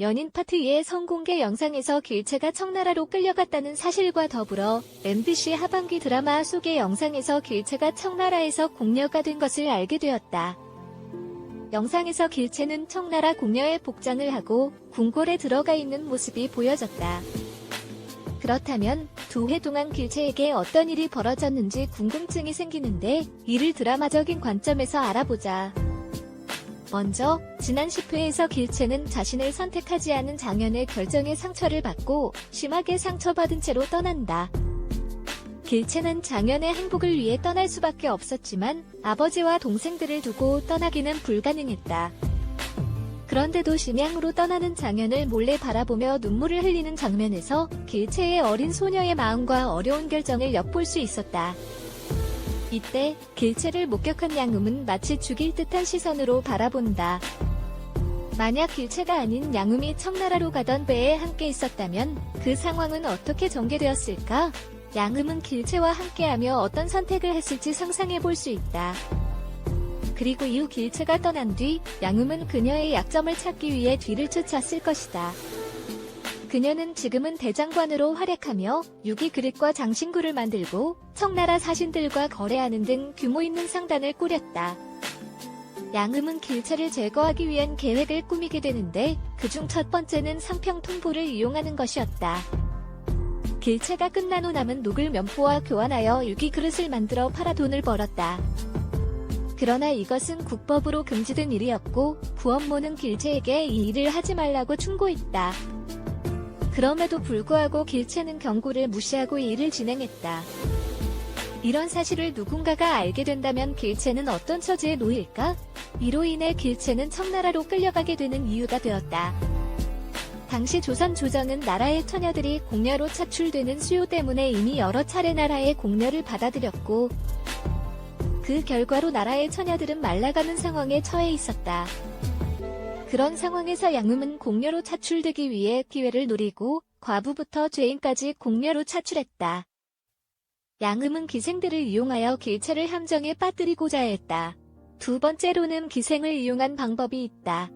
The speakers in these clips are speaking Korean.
연인 파트의 성공개 영상에서 길채가 청나라로 끌려갔다는 사실과 더불어 MBC 하반기 드라마 소개 영상에서 길채가 청나라에서 공녀가 된 것을 알게 되었다. 영상에서 길채는 청나라 공녀의 복장을 하고 궁궐에 들어가 있는 모습이 보여졌다. 그렇다면 두 해 동안 길채에게 어떤 일이 벌어졌는지 궁금증이 생기는데 이를 드라마적인 관점에서 알아보자. 먼저 지난 10회에서 길채는 자신을 선택하지 않은 장현의 결정에 상처를 받고 심하게 상처받은 채로 떠난다. 길채는 장현의 행복을 위해 떠날 수밖에 없었지만 아버지와 동생들을 두고 떠나기는 불가능했다. 그런데도 심양으로 떠나는 장현을 몰래 바라보며 눈물을 흘리는 장면에서 길채의 어린 소녀의 마음과 어려운 결정을 엿볼 수 있었다. 이때 길채를 목격한 양음은 마치 죽일 듯한 시선으로 바라본다. 만약 길채가 아닌 양음이 청나라로 가던 배에 함께 있었다면 그 상황은 어떻게 전개되었을까? 양음은 길채와 함께하며 어떤 선택을 했을지 상상해볼 수 있다. 그리고 이후 길채가 떠난 뒤 양음은 그녀의 약점을 찾기 위해 뒤를 쫓았을 것이다. 그녀는 지금은 대장관으로 활약하며 유기 그릇과 장신구를 만들고 청나라 사신들과 거래하는 등 규모 있는 상단을 꾸렸다. 양음은 길채를 제거하기 위한 계획을 꾸미게 되는데 그중 첫 번째는 상평 통보를 이용하는 것이었다. 길채가 끝난 후 남은 녹을 면포와 교환하여 유기 그릇을 만들어 팔아 돈을 벌었다. 그러나 이것은 국법으로 금지된 일이었고 구원모는 길채에게 이 일을 하지 말라고 충고했다. 그럼에도 불구하고 길채는 경고를 무시하고 이 일을 진행했다. 이런 사실을 누군가가 알게 된다면 길채는 어떤 처지에 놓일까? 이로 인해 길채는 청나라로 끌려가게 되는 이유가 되었다. 당시 조선 조정은 나라의 처녀들이 공녀로 차출되는 수요 때문에 이미 여러 차례 나라의 공녀를 받아들였고 그 결과로 나라의 처녀들은 말라가는 상황에 처해 있었다. 그런 상황에서 양음은 공녀로 차출되기 위해 기회를 노리고 과부부터 죄인까지 공녀로 차출했다. 양음은 기생들을 이용하여 길채를 함정에 빠뜨리고자 했다. 두 번째로는 기생을 이용한 방법이 있다.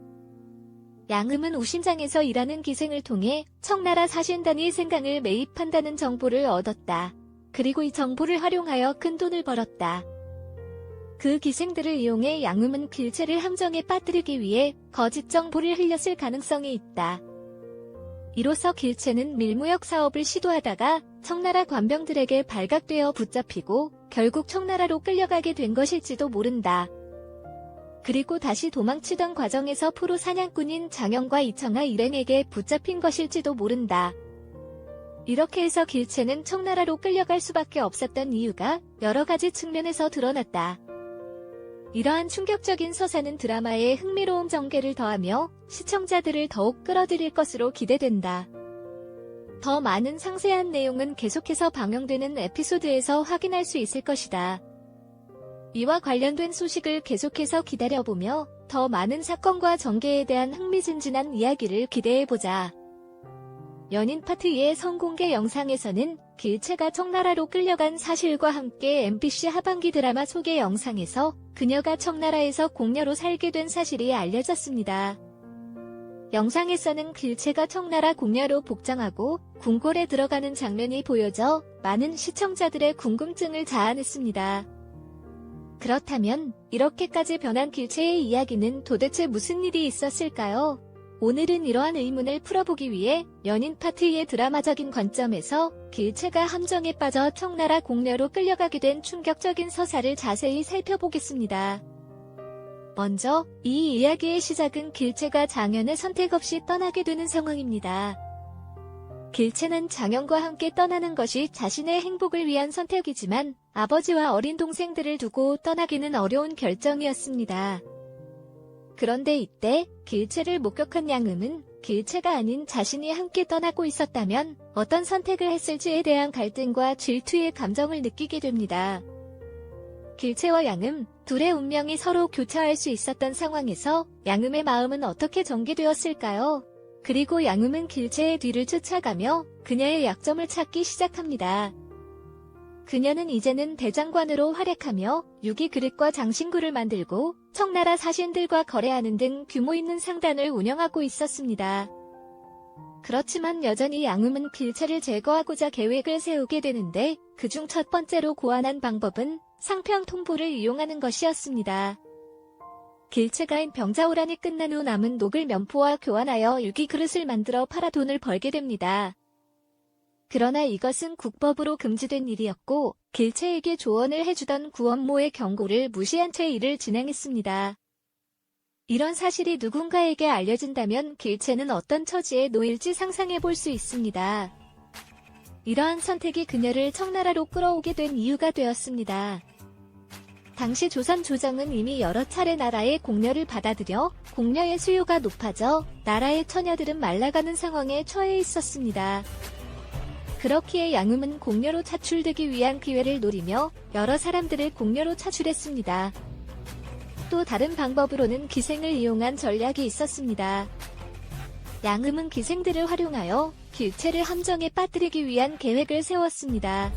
양음은 우심장에서 일하는 기생을 통해 청나라 사신단이 생강을 매입한다는 정보를 얻었다. 그리고 이 정보를 활용하여 큰 돈을 벌었다. 그 기생들을 이용해 양음은 길채를 함정에 빠뜨리기 위해 거짓 정보를 흘렸을 가능성이 있다. 이로써 길채는 밀무역 사업을 시도하다가 청나라 관병들에게 발각되어 붙잡히고 결국 청나라로 끌려가게 된 것일지도 모른다. 그리고 다시 도망치던 과정에서 포로 사냥꾼인 장현과 이청아 일행에게 붙잡힌 것일지도 모른다. 이렇게 해서 길채는 청나라로 끌려갈 수밖에 없었던 이유가 여러 가지 측면에서 드러났다. 이러한 충격적인 서사는 드라마에 흥미로운 전개를 더하며 시청자들을 더욱 끌어들일 것으로 기대된다. 더 많은 상세한 내용은 계속해서 방영되는 에피소드에서 확인할 수 있을 것이다. 이와 관련된 소식을 계속해서 기다려보며 더 많은 사건과 전개에 대한 흥미진진한 이야기를 기대해보자. 연인 파트 2의 성공개 영상에서는 길채가 청나라로 끌려간 사실과 함께 MBC 하반기 드라마 소개 영상에서 그녀가 청나라에서 공녀로 살게 된 사실이 알려졌습니다. 영상에서는 길채가 청나라 공녀로 복장하고 궁궐에 들어가는 장면이 보여져 많은 시청자들의 궁금증을 자아냈습니다. 그렇다면 이렇게까지 변한 길채의 이야기는 도대체 무슨 일이 있었을까요? 오늘은 이러한 의문을 풀어보기 위해 연인 파트 2의 드라마적인 관점에서 길채가 함정에 빠져 청나라 공녀로 끌려가게 된 충격적인 서사를 자세히 살펴보겠습니다. 먼저 이 이야기의 시작은 길채가 장현의 선택 없이 떠나게 되는 상황입니다. 길채는 장현과 함께 떠나는 것이 자신의 행복을 위한 선택이지만 아버지와 어린 동생들을 두고 떠나기는 어려운 결정이었습니다. 그런데 이때 길채를 목격한 양음은 길채가 아닌 자신이 함께 떠나고 있었다면 어떤 선택을 했을지에 대한 갈등과 질투의 감정을 느끼게 됩니다. 길채와 양음, 둘의 운명이 서로 교차할 수 있었던 상황에서 양음의 마음은 어떻게 전개되었을까요? 그리고 양음은 길채의 뒤를 쫓아가며 그녀의 약점을 찾기 시작합니다. 그녀는 이제는 대장관으로 활약하며 유기 그릇과 장신구를 만들고 청나라 사신들과 거래하는 등 규모 있는 상단을 운영하고 있었습니다. 그렇지만 여전히 양음은 길채를 제거하고자 계획을 세우게 되는데 그중 첫 번째로 고안한 방법은 상평통보를 이용하는 것이었습니다. 길채가 병자호란이 끝난 후 남은 녹을 면포와 교환하여 유기그릇을 만들어 팔아 돈을 벌게 됩니다. 그러나 이것은 국법으로 금지된 일이었고 길채에게 조언을 해주던 구원모의 경고를 무시한 채 일을 진행했습니다. 이런 사실이 누군가에게 알려진다면 길채는 어떤 처지에 놓일지 상상해 볼 수 있습니다. 이러한 선택이 그녀를 청나라로 끌어오게 된 이유가 되었습니다. 당시 조선 조정은 이미 여러 차례 나라의 공려를 받아들여 공려의 수요가 높아져 나라의 처녀들은 말라가는 상황에 처해 있었습니다. 그렇기에 양음은 공려로 차출되기 위한 기회를 노리며 여러 사람들을 공려로 차출했습니다. 또 다른 방법으로는 기생을 이용한 전략이 있었습니다. 양음은 기생들을 활용하여 길채를 함정에 빠뜨리기 위한 계획을 세웠습니다.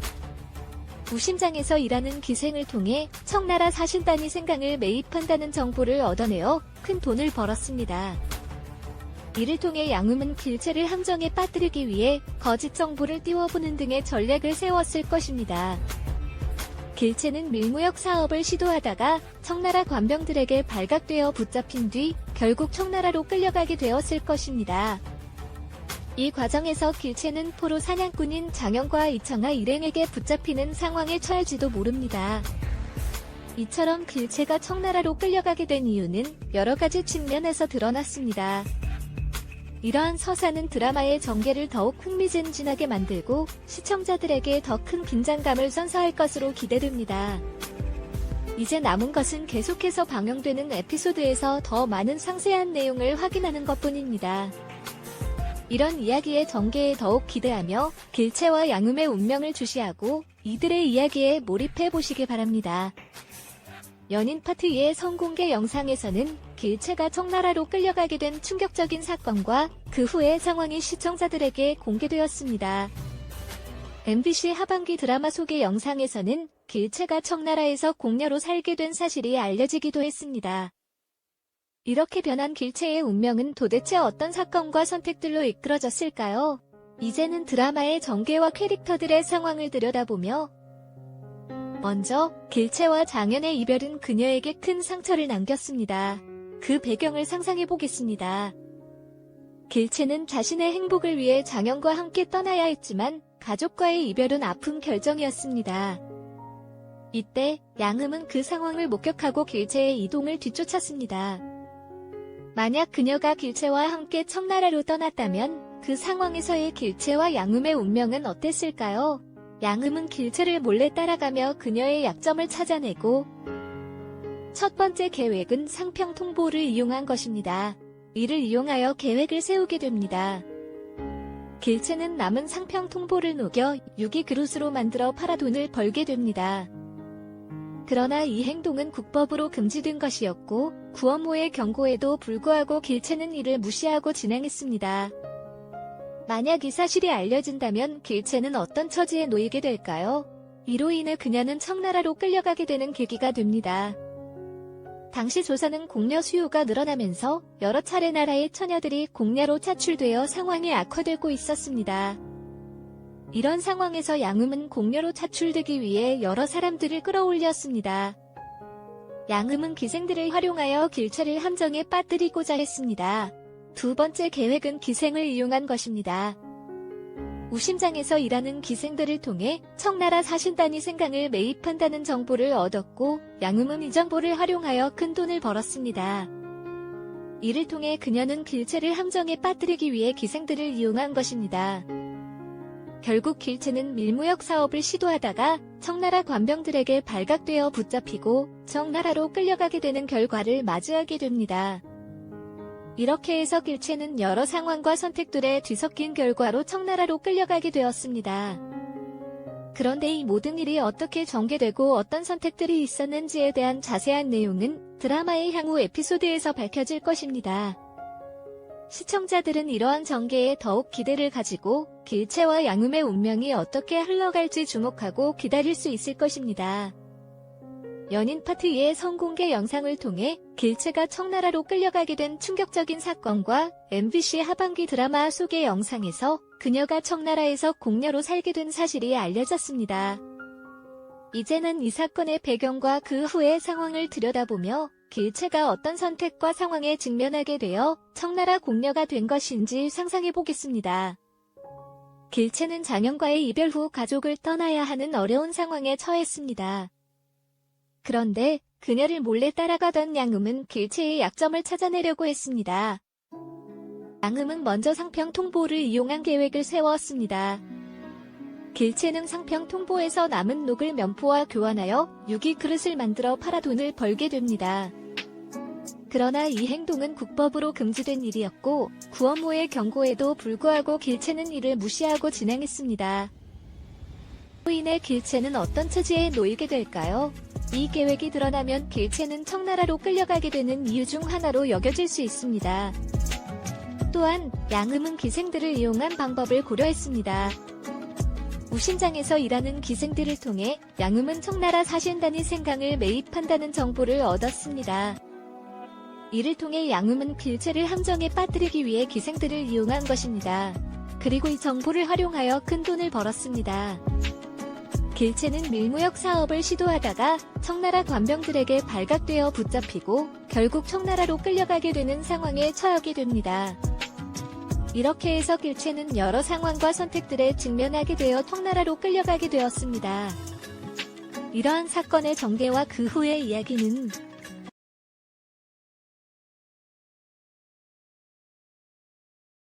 우심장에서 일하는 기생을 통해 청나라 사신단이 생강을 매입한다는 정보를 얻어내어 큰 돈을 벌었습니다. 이를 통해 양음은 길채를 함정에 빠뜨리기 위해 거짓 정보를 띄워보는 등의 전략을 세웠을 것입니다. 길채는 밀무역 사업을 시도하다가 청나라 관병들에게 발각되어 붙잡힌 뒤 결국 청나라로 끌려가게 되었을 것입니다. 이 과정에서 길채는 포로 사냥꾼인 장영과 이청아 일행에게 붙잡히는 상황에 처할지도 모릅니다. 이처럼 길채가 청나라로 끌려가게 된 이유는 여러 가지 측면에서 드러났습니다. 이러한 서사는 드라마의 전개를 더욱 흥미진진하게 만들고 시청자들에게 더 큰 긴장감을 선사할 것으로 기대됩니다. 이제 남은 것은 계속해서 방영되는 에피소드에서 더 많은 상세한 내용을 확인하는 것뿐입니다. 이런 이야기의 전개에 더욱 기대하며 길채와 양음의 운명을 주시하고 이들의 이야기에 몰입해보시기 바랍니다. 연인 파트 2의 성공개 영상에서는 길채가 청나라로 끌려가게 된 충격적인 사건과 그 후의 상황이 시청자들에게 공개되었습니다. MBC 하반기 드라마 소개 영상에서는 길채가 청나라에서 공려로 살게 된 사실이 알려지기도 했습니다. 이렇게 변한 길채의 운명은 도대체 어떤 사건과 선택들로 이끌어졌을까요? 이제는 드라마의 전개와 캐릭터들의 상황을 들여다보며 먼저 길채와 장현의 이별은 그녀에게 큰 상처를 남겼습니다. 그 배경을 상상해보겠습니다. 길채는 자신의 행복을 위해 장현과 함께 떠나야 했지만 가족과의 이별은 아픈 결정이었습니다. 이때 양음은 그 상황을 목격하고 길채의 이동을 뒤쫓았습니다. 만약 그녀가 길채와 함께 청나라로 떠났다면 그 상황에서의 길채와 양음의 운명은 어땠을까요? 양음은 길채를 몰래 따라가며 그녀의 약점을 찾아내고 첫 번째 계획은 상평통보를 이용한 것입니다. 이를 이용하여 계획을 세우게 됩니다. 길채는 남은 상평통보를 녹여 유기그릇으로 만들어 팔아 돈을 벌게 됩니다. 그러나 이 행동은 국법으로 금지된 것이었고 구원모의 경고에도 불구하고 길채는 이를 무시하고 진행했습니다. 만약 이 사실이 알려진다면 길채는 어떤 처지에 놓이게 될까요? 이로 인해 그녀는 청나라로 끌려가게 되는 계기가 됩니다. 당시 조선은 공려 수요가 늘어나면서 여러 차례 나라의 처녀들이 공려로 차출되어 상황이 악화되고 있었습니다. 이런 상황에서 양음은 공려로 차출되기 위해 여러 사람들을 끌어올렸습니다. 양음은 기생들을 활용하여 길채를 함정에 빠뜨리고자 했습니다. 두 번째 계획은 기생을 이용한 것입니다. 우심장에서 일하는 기생들을 통해 청나라 사신단이 생강을 매입한다는 정보를 얻었고 양음은 이 정보를 활용하여 큰 돈을 벌었습니다. 이를 통해 그녀는 길채를 함정에 빠뜨리기 위해 기생들을 이용한 것입니다. 결국 길채는 밀무역 사업을 시도하다가 청나라 관병들에게 발각되어 붙잡히고 청나라로 끌려가게 되는 결과를 맞이하게 됩니다. 이렇게 해서 길채는 여러 상황과 선택들에 뒤섞인 결과로 청나라로 끌려가게 되었습니다. 그런데 이 모든 일이 어떻게 전개되고 어떤 선택들이 있었는지에 대한 자세한 내용은 드라마의 향후 에피소드에서 밝혀질 것입니다. 시청자들은 이러한 전개에 더욱 기대를 가지고 길채와 양음의 운명이 어떻게 흘러갈지 주목하고 기다릴 수 있을 것입니다. 연인 파티의 성공개 영상을 통해 길채가 청나라로 끌려가게 된 충격적인 사건과 MBC 하반기 드라마 소개 영상에서 그녀가 청나라에서 공녀로 살게 된 사실이 알려졌습니다. 이제는 이 사건의 배경과 그 후의 상황을 들여다보며 길채가 어떤 선택과 상황에 직면하게 되어 청나라 공녀가 된 것인지 상상해보겠습니다. 길채는 장영과의 이별 후 가족을 떠나야 하는 어려운 상황에 처했습니다. 그런데 그녀를 몰래 따라가던 양음은 길채의 약점을 찾아내려고 했습니다. 양음은 먼저 상평 통보를 이용한 계획을 세웠습니다. 길채는 상평 통보에서 남은 녹을 면포와 교환하여 유기 그릇을 만들어 팔아 돈을 벌게 됩니다. 그러나 이 행동은 국법으로 금지된 일이었고 구원모의 경고에도 불구하고 길채는 이를 무시하고 진행했습니다. 이로 인해 길채는 어떤 처지에 놓이게 될까요? 이 계획이 드러나면 길채는 청나라로 끌려가게 되는 이유 중 하나로 여겨질 수 있습니다. 또한 양음은 기생들을 이용한 방법을 고려했습니다. 우신장에서 일하는 기생들을 통해 양음은 청나라 사신단이 생강을 매입한다는 정보를 얻었습니다. 이를 통해 양음은 길채를 함정에 빠뜨리기 위해 기생들을 이용한 것입니다. 그리고 이 정보를 활용하여 큰 돈을 벌었습니다. 길채는 밀무역 사업을 시도하다가 청나라 관병들에게 발각되어 붙잡히고 결국 청나라로 끌려가게 되는 상황에 처하게 됩니다. 이렇게 해서 길채는 여러 상황과 선택들에 직면하게 되어 청나라로 끌려가게 되었습니다. 이러한 사건의 전개와 그 후의 이야기는